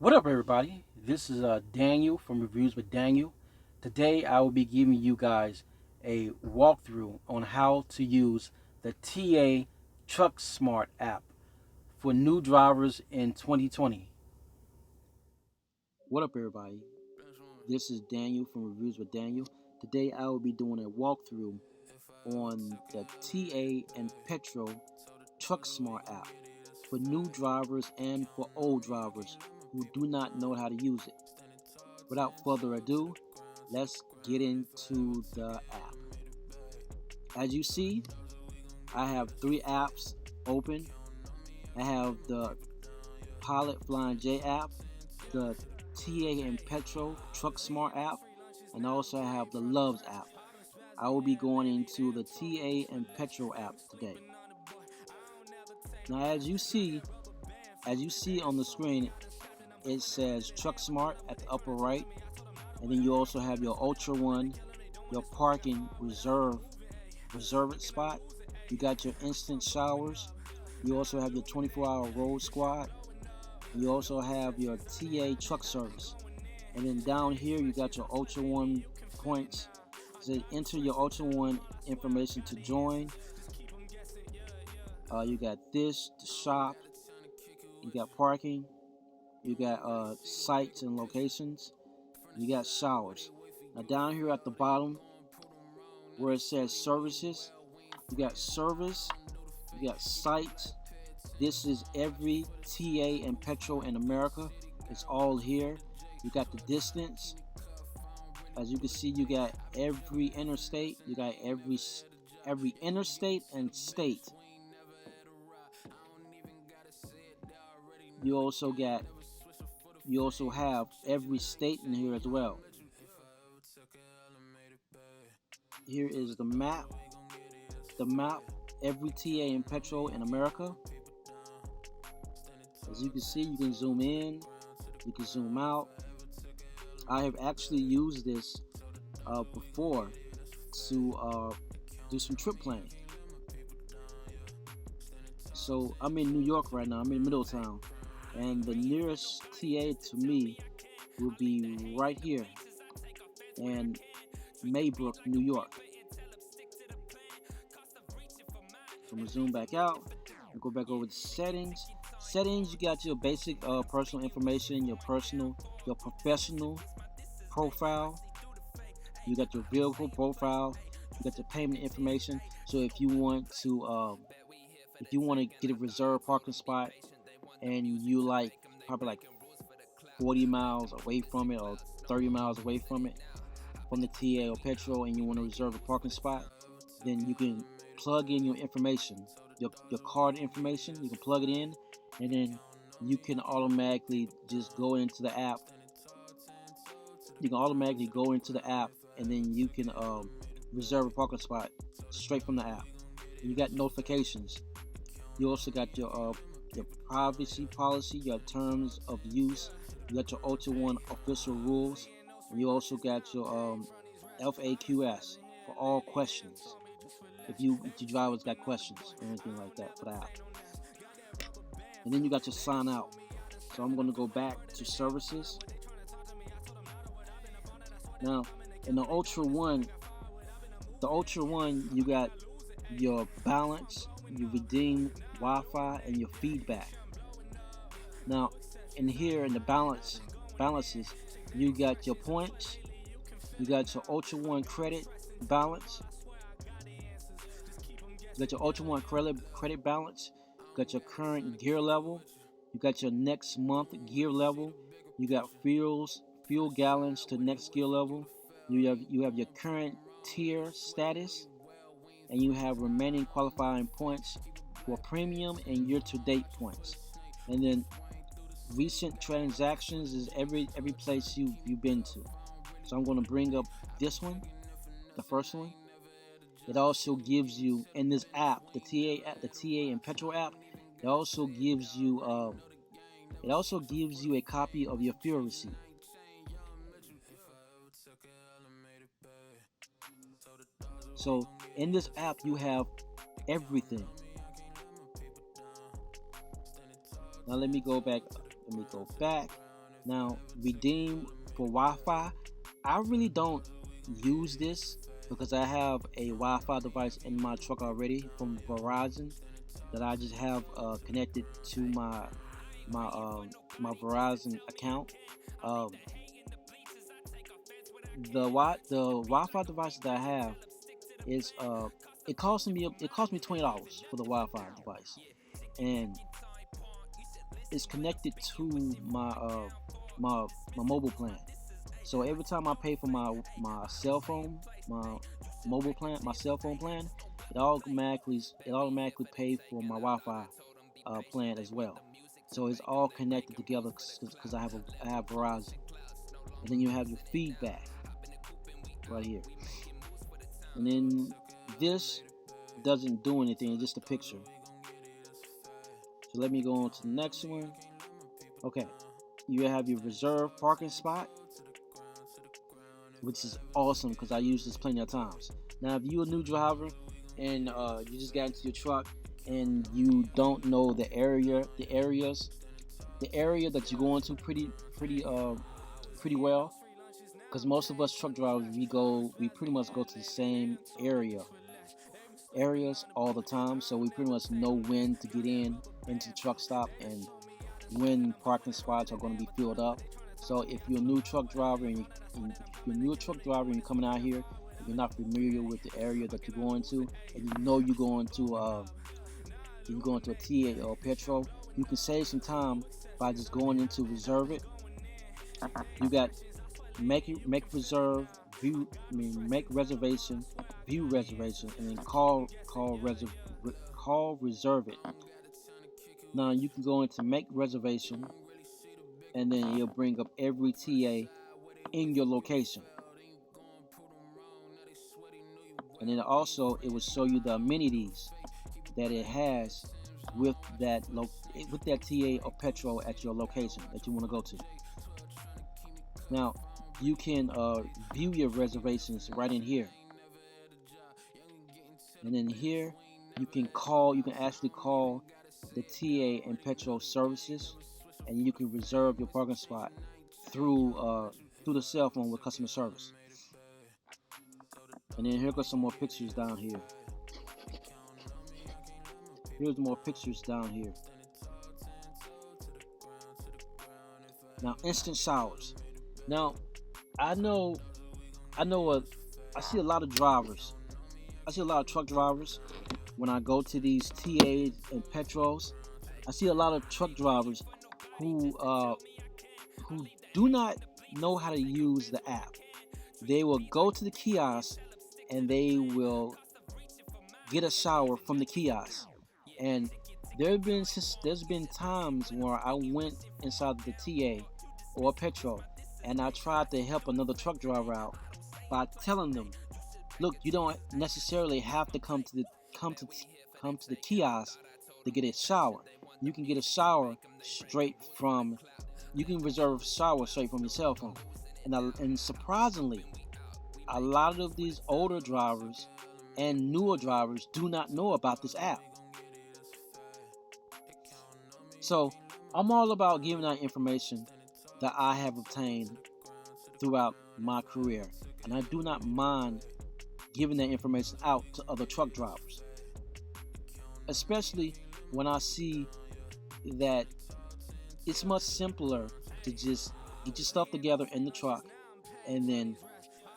What up, everybody? This is Daniel from Reviews with Daniel. Today, I will be giving you guys a walkthrough on how to use the TA Truck Smart app for new drivers in 2020. What up, everybody? This is Daniel from Reviews with Daniel. Today, I will be doing a walkthrough on the TA and Petro Truck Smart app for new drivers and for old drivers who do not know how to use it. Without further ado, let's get into the app. As you see, I have three apps open. I have the Pilot Flying J app, the TA and Petro Truck Smart app, and also I have the Loves app. I will be going into the TA and Petro app today. Now, as you see on the screen, it says Truck Smart at the upper right, and then you also have your Ultra One, your parking reserve it spot. You got your instant showers. You also have your 24-hour road squad. You also have your TA truck service, and then down here you got your Ultra One points. So enter your Ultra One information to join. You got this to shop. You got parking. You got sites and locations. You got showers. Now down here at the bottom where it says services, you got service, you got sites. This is every TA and Petro in America. It's all here. You got the distance. As you can see, you got every interstate. You got every interstate and state. You also have every state in here as well. Here is the map. Every TA and Petro in America. As you can see, you can zoom in, you can zoom out. I have actually used this before to do some trip planning. So I'm in New York right now. I'm in Middletown, and the nearest TA to me will be right here in Maybrook, New York. So I'm gonna zoom back out and go back over to settings. Settings, you got your basic personal information, your professional profile. You got your vehicle profile. You got your payment information. So if you want to get a reserved parking spot, and you probably 40 miles away from it or 30 miles away from it, from the TA or Petro, and you want to reserve a parking spot, then you can plug in your information, your card information. You can plug it in, and then you can automatically just go into the app. You can automatically go into the app, and then you can reserve a parking spot straight from the app. And you got notifications. You also got your privacy policy, your terms of use. You got your Ultra One official rules. And you also got your FAQs for all questions. If your drivers got questions or anything like that for the app. And then you got your sign out. So I'm going to go back to services. Now, in the Ultra One, you got your balance, you redeem Wi-Fi, and your feedback. Now, in here in the balances, you got your points, you got your Ultra One credit balance, you got your Ultra One credit balance, you got your current gear level, you got your next month gear level, you got fuel gallons to next gear level, you have your current tier status, and you have remaining qualifying points for premium and year-to-date points. And then recent transactions is every place you've been to. So I'm going to bring up this one, the first one. It also gives you in this app, the TA and Petro app. It also gives you a copy of your fuel receipt. So in this app, you have everything. Now let me go back. Now, redeem for Wi-Fi. I really don't use this because I have a Wi-Fi device in my truck already from Verizon that I just have connected to my my Verizon account. Um, the Wi-Fi device that I have is it cost me $20 for the Wi-Fi device, and it's connected to my mobile plan. So every time I pay for my cell phone, my mobile plan, my cell phone plan, it automatically pays for my Wi-Fi plan as well. So it's all connected together because I have Verizon, and then you have your feedback right here, and then this doesn't do anything; it's just a picture. So let me go on to the next one. Okay, you have your reserved parking spot, which is awesome because I use this plenty of times. Now, if you're a new driver and you just got into your truck and you don't know the area that you're going to pretty well, because most of us truck drivers we pretty much go to the same areas all the time, so we pretty much know when to get into the truck stop and when parking spots are going to be filled up. So if you're a new truck driver and you're coming out here, and you're not familiar with the area that you're going to, and you know you're going to a TA or petro, you can save some time by just going into reserve it. You got make reserve, make reservation, view reservation, and then call reserve it. Now you can go into make reservation, and then it'll bring up every TA in your location. And then also it will show you the amenities that it has with that TA or petro at your location that you want to go to. Now you can view your reservations right in here, and then here you can actually call the TA and petro services, and you can reserve your parking spot through the cell phone with customer service. And then here goes some more pictures down here. Here's more pictures down here. Now, instant showers. Now, I see a lot of drivers. I see a lot of truck drivers when I go to these TAs and petros. I see a lot of truck drivers who do not know how to use the app. They will go to the kiosk and they will get a shower from the kiosk. And there's been times where I went inside the TA or petro and I tried to help another truck driver out by telling them, look, you don't necessarily have to come to the kiosk to get a shower. You can get a shower you can reserve a shower straight from your cell phone. And surprisingly, a lot of these older drivers and newer drivers do not know about this app. So I'm all about giving out information that I have obtained throughout my career, and I do not mind giving that information out to other truck drivers, especially when I see that it's much simpler to just get your stuff together in the truck and then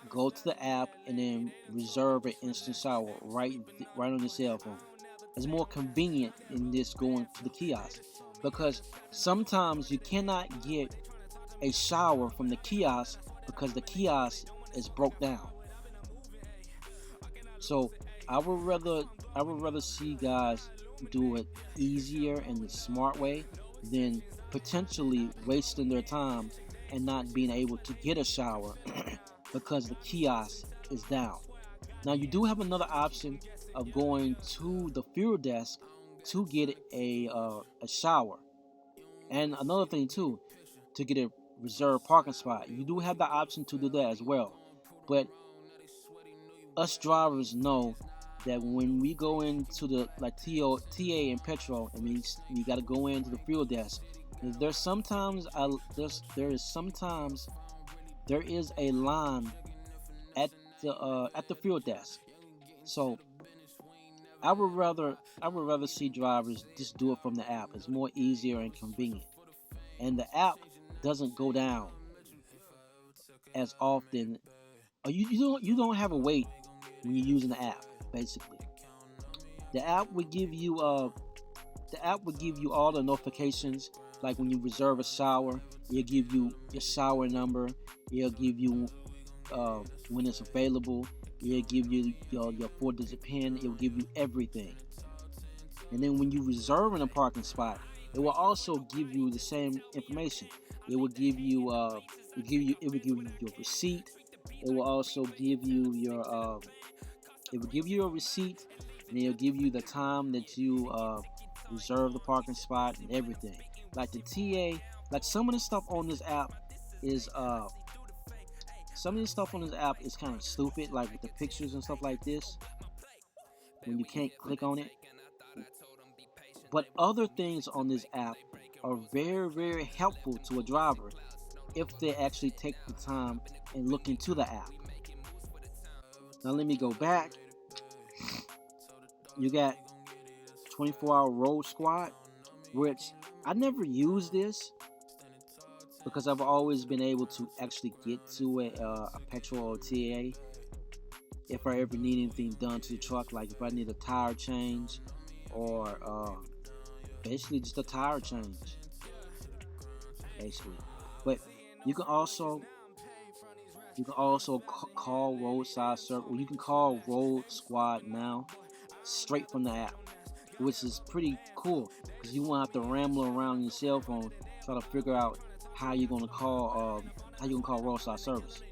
go to the app and then reserve an instant shower right on your cell phone. It's more convenient than this going to the kiosk, because sometimes you cannot get a shower from the kiosk because the kiosk is broke down. So I would rather see guys do it easier and the smart way than potentially wasting their time and not being able to get a shower because the kiosk is down. Now you do have another option of going to the fuel desk to get a shower, and another thing too, to get a reserved parking spot. You do have the option to do that as well, but us drivers know that when we go into the TA and petro, and we got to go into the fuel desk, There's sometimes there is a line at the fuel desk. So I would rather see drivers just do it from the app. It's more easier and convenient, and the app doesn't go down as often. Or you don't have a wait when you're using the app. Basically, the app would give you all the notifications. Like when you reserve a shower, it'll give you your shower number. It'll give you when it's available. It'll give you your 4-digit PIN. It'll give you everything. And then when you reserve in a parking spot, it will also give you the same information. It will give you it will give you your receipt. It will also give you your receipt, and it'll give you the time that you reserve the parking spot and everything. Like the TA, like some of the stuff on this app is kind of stupid, like with the pictures and stuff like this when you can't click on it. But other things on this app are very, very helpful to a driver if they actually take the time and look into the app. Now let me go back. You got 24-hour road squad, which I never used this because I've always been able to actually get to a petrol or TA if I ever need anything done to the truck, like if I need a tire change or basically just a tire change, basically. But you can also call Roadside Circle. You can call Road Squad now straight from the app, which is pretty cool because you won't have to ramble around your cell phone trying to figure out how you're gonna call roadside service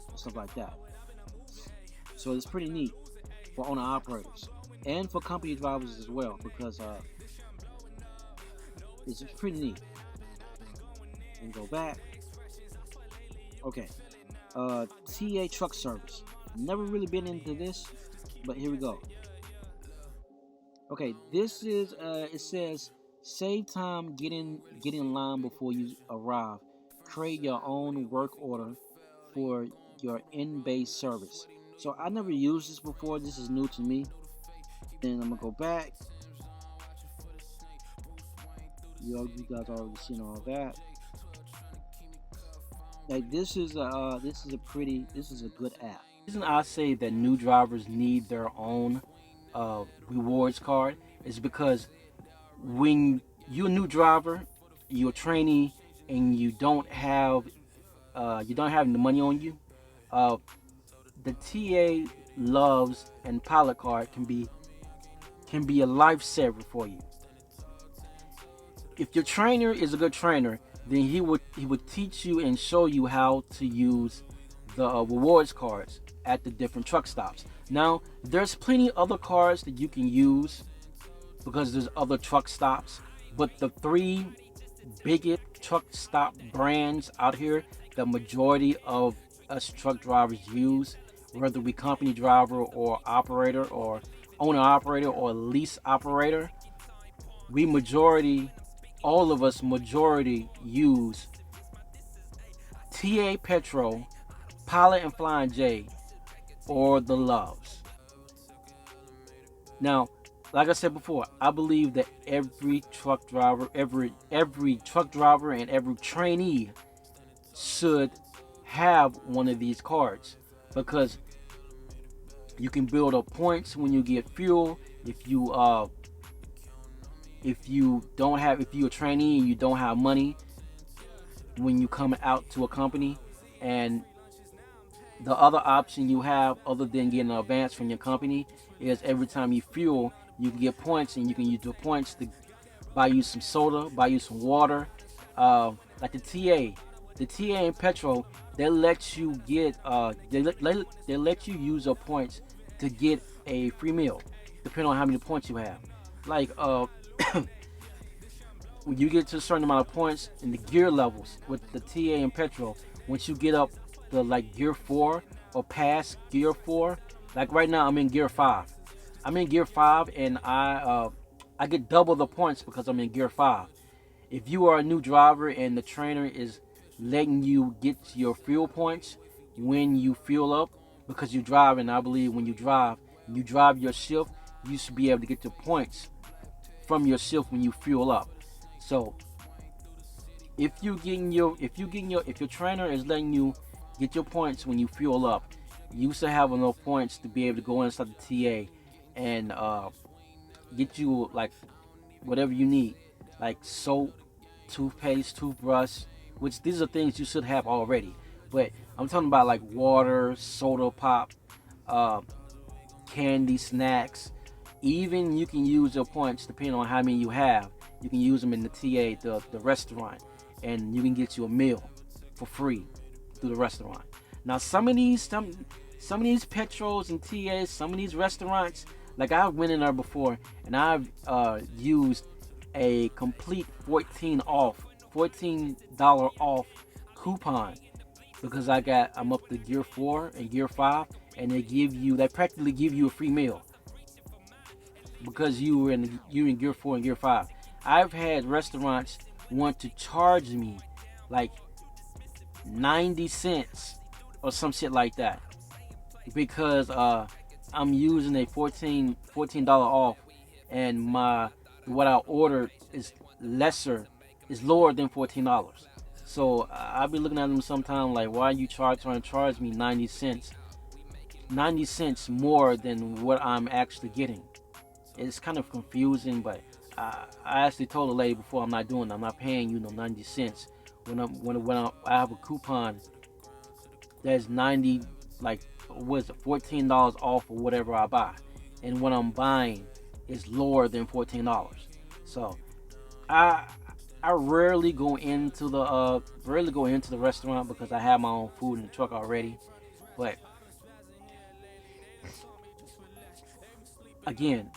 and stuff like that. So it's pretty neat for owner operators and for company drivers as well because it's pretty neat. And go back. Okay. TA truck service. Never really been into this, but here we go. Okay, this is it says save time, get in line before you arrive. Create your own work order for your in-base service. So I never used this before. This is new to me. Then I'm gonna go back. You guys already seen all that. Like this is a good app. The reason I say that new drivers need their own rewards card is because when you're a new driver, you're a trainee, and you don't have the money on you, the TA loves and pilot card can be a lifesaver for you. If your trainer is a good trainer, then he would teach you and show you how to use the rewards cards at the different truck stops. Now, there's plenty other cards that you can use because there's other truck stops, but the 3 biggest truck stop brands out here, the majority of us truck drivers use, whether we company driver or operator or owner operator or lease operator, all of us use TA Petro, Pilot and Flying J, or the Loves. Now, like I said before, I believe that every truck driver and every trainee should have one of these cards because you can build up points when you get fuel. If you're a trainee and you don't have money when you come out to a company, and the other option you have other than getting an advance from your company is every time you fuel, you can get points, and you can use the points to buy you some soda, buy you some water. Like the TA and Petro, they let you get they let you use your points to get a free meal, depending on how many points you have. Like when you get to a certain amount of points in the gear levels with the TA and Petro, once you get up to like gear 4 or past gear 4, like right now I'm in gear 5. I'm in gear 5 and I get double the points because I'm in gear 5. If you are a new driver and the trainer is letting you get your fuel points when you fuel up, because you drive, and I believe when you drive your shift, you should be able to get your points from your shift when you fuel up. So if your trainer is letting you get your points when you fuel up, you should have enough points to be able to go inside the TA and get you like whatever you need, like soap, toothpaste, toothbrush, which these are things you should have already. But I'm talking about like water, soda pop, candy, snacks. Even you can use your points depending on how many you have. You can use them in the TA, the restaurant, and you can get you a meal for free through the restaurant. Now some of these petros and TAs, some of these restaurants, like I've went in there before and I've used a complete $14 off coupon because I'm up to gear 4 and gear 5, and they practically give you a free meal because you're in gear 4 and gear 5. I've had restaurants want to charge me like 90 cents or some shit like that because I'm using a $14 off, and what I ordered is lower than $14. So I'll be looking at them sometime like, why are you trying to charge me 90 cents more than what I'm actually getting? It's kind of confusing, but I actually told the lady before, I'm not doing it. I'm not paying you no 90 cents when I have a coupon that's 90, like, what is it, $14 off or whatever I buy, and what I'm buying is lower than $14. So I rarely go into the restaurant because I have my own food in the truck already. But again,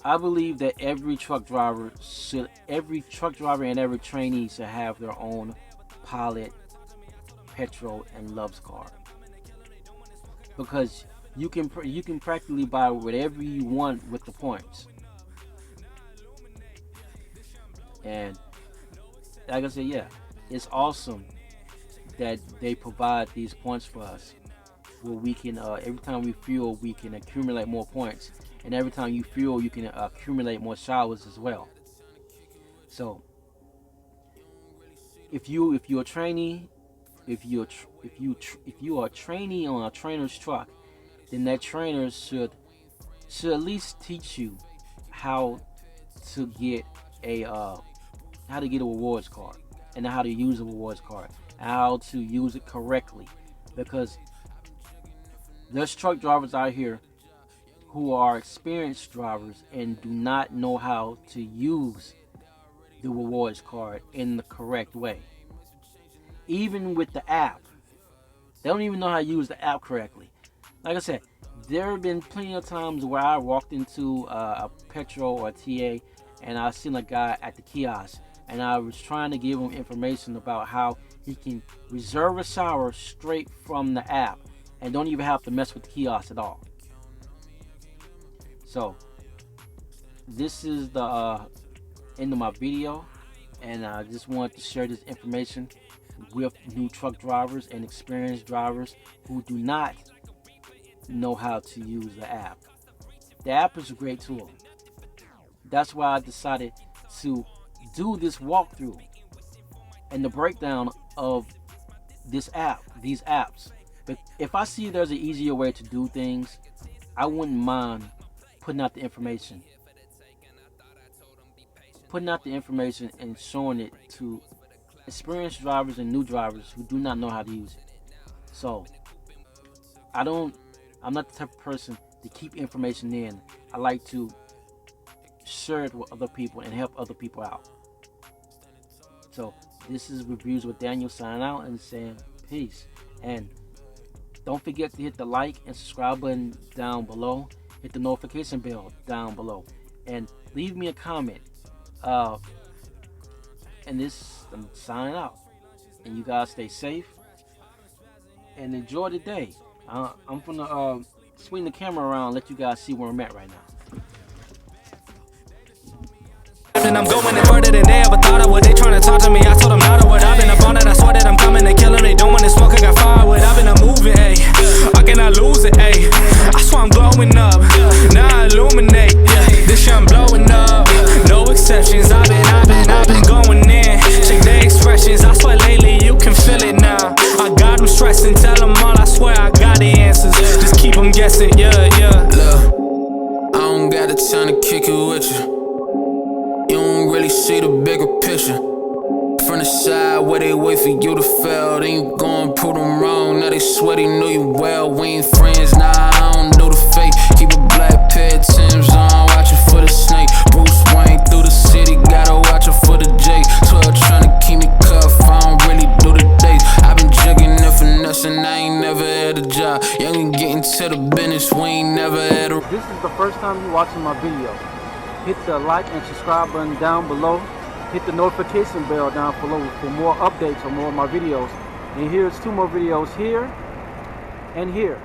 I believe that every truck driver and every trainee should have their own pilot, petro, and Loves card, because you can practically buy whatever you want with the points. And like I said, yeah, it's awesome that they provide these points for us, where we can every time we fuel, we can accumulate more points, and every time you fuel, you can accumulate more showers as well. So if you're a trainee, if you are a trainee on a trainer's truck, then that trainer should at least teach you how to get a rewards card, and how to use a rewards card, how to use it correctly, because there's truck drivers out here who are experienced drivers and do not know how to use the rewards card in the correct way. Even with the app, they don't even know how to use the app correctly. Like I said, there have been plenty of times where I walked into a petro or a TA, and I seen a guy at the kiosk, and I was trying to give him information about how he can reserve a shower straight from the app and don't even have to mess with the kiosk at all. So this is the end of my video, and I just wanted to share this information with new truck drivers and experienced drivers who do not know how to use the app. The app is a great tool. That's why I decided to do this walkthrough and the breakdown of these apps. But if I see there's an easier way to do things, I wouldn't mind putting out the information and showing it to experienced drivers and new drivers who do not know how to use it. So I'm not the type of person to keep information in. I like to share it with other people and help other people out. So this is Reviews with Daniel, signing out and saying peace. And don't forget to hit the like and subscribe button down below. Hit the notification bell down below, and leave me a comment. And I'm signing out. And you guys stay safe and enjoy the day. I'm gonna swing the camera around and let you guys see where I'm at right now. And I'm going further than they ever thought I would. They trying to talk where they wait for you to fail. Then you go and prove them wrong. Now they sweaty, know you well. We ain't friends, nah, I don't do the fake. Keep a black pair of Timbs on, watching for the snake. Bruce Wayne through the city, gotta watch out for the J. 12 tryna keep me cuffed, I don't really do the days. I been jugging and finessing, I ain't never had a job. Young and getting to the business, we ain't never had a. This is the first time you're watching my video, hit the like and subscribe button down below. Hit the notification bell down below for more updates on more of my videos. And here's 2 more videos here and here.